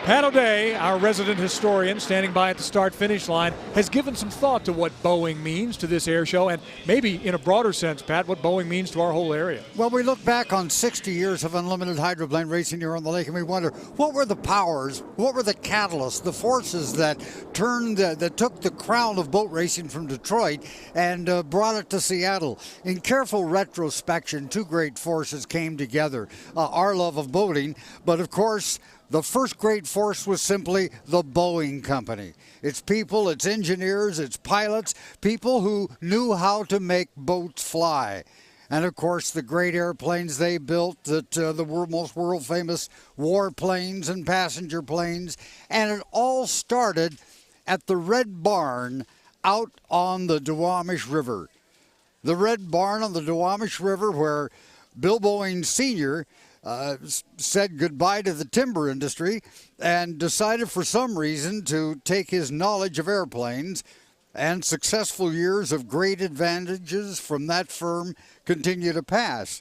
Pat O'Day, our resident historian standing by at the start-finish line, has given some thought to what Boeing means to this air show and maybe in a broader sense, Pat, what Boeing means to our whole area. Well, we look back on 60 years of unlimited hydroplane racing here on the lake and we wonder, what were the powers, what were the catalysts, the forces that took the crown of boat racing from Detroit and brought it to Seattle? In careful retrospection, two great forces came together. Our love of boating, but of course, the first great force was simply the Boeing company. Its people, its engineers, its pilots, people who knew how to make boats fly. And of course, the great airplanes they built, the most world-famous warplanes and passenger planes. And it all started at the Red Barn out on the Duwamish River. The Red Barn on the Duwamish River where Bill Boeing Sr. Said goodbye to the timber industry and decided for some reason to take his knowledge of airplanes and successful years of great advantages from that firm continue to pass.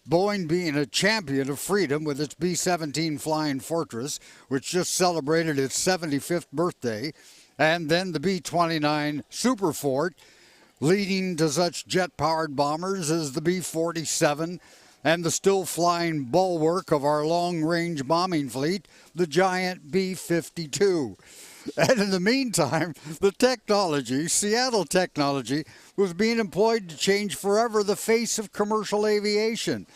Boeing being a champion of freedom with its B-17 Flying Fortress, which just celebrated its 75th birthday, and then the B-29 Superfort, leading to such jet-powered bombers as the B-47, and the still-flying bulwark of our long-range bombing fleet, the giant B-52. And in the meantime, the technology, Seattle technology, was being employed to change forever the face of commercial aviation.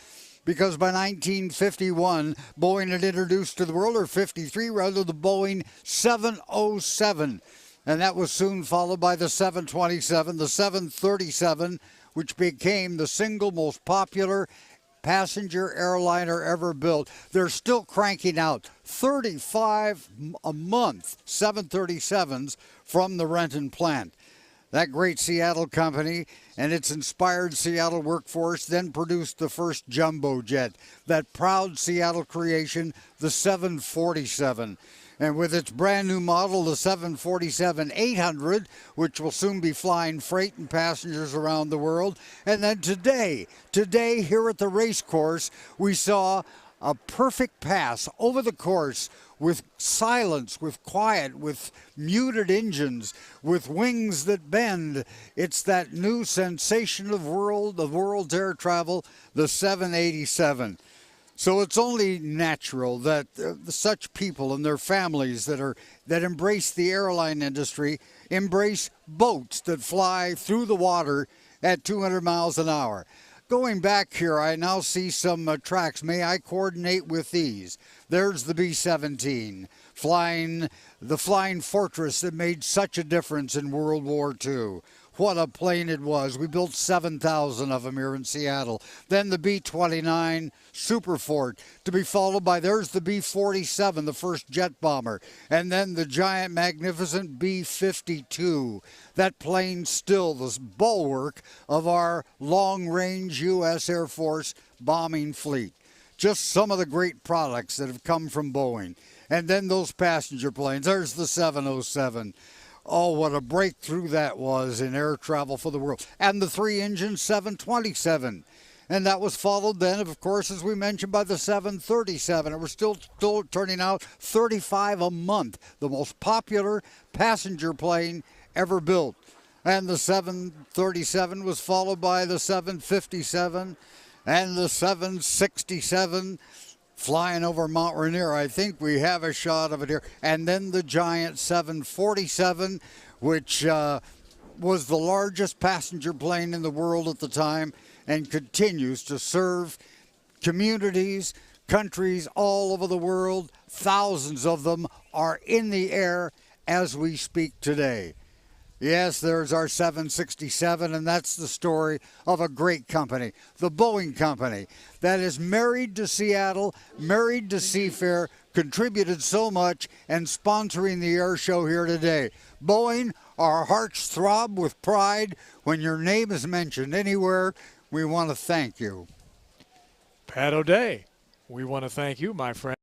Because by 1951, Boeing had introduced to the world, or 53 rather, the Boeing 707. And that was soon followed by the 727, the 737, which became the single most popular passenger airliner ever built. They're still cranking out 35 a month 737s from the Renton plant. That great Seattle company and its inspired Seattle workforce then produced the first jumbo jet, that proud Seattle creation, the 747. And with its brand new model, the 747-800, which will soon be flying freight and passengers around the world. And then today here at the race course, we saw a perfect pass over the course with silence, with quiet, with muted engines, with wings that bend. It's that new sensation of world's air travel, the 787. So it's only natural that such people and their families that embrace the airline industry embrace boats that fly through the water at 200 miles an hour. Going back here, I now see some tracks. May I coordinate with these? There's the B-17, the Flying Fortress that made such a difference in World War II. What a plane it was. We built 7,000 of them here in Seattle. Then the B-29 Superfort, to be followed by, there's the B-47, the first jet bomber. And then the giant, magnificent B-52. That plane still the bulwark of our long-range U.S. Air Force bombing fleet. Just some of the great products that have come from Boeing. And then those passenger planes. There's the 707. Oh, what a breakthrough that was in air travel for the world. And the three-engine 727. And that was followed then, of course, as we mentioned, by the 737. And we're still turning out 35 a month, the most popular passenger plane ever built. And the 737 was followed by the 757 and the 767. Flying over Mount Rainier. I think we have a shot of it here. And then the giant 747, which was the largest passenger plane in the world at the time and continues to serve communities, countries all over the world. Thousands of them are in the air as we speak today. Yes, there's our 767, and that's the story of a great company, the Boeing company, that is married to Seattle, married to Seafair, contributed so much, and sponsoring the air show here today. Boeing, our hearts throb with pride when your name is mentioned anywhere. We want to thank you. Pat O'Day, we want to thank you, my friend.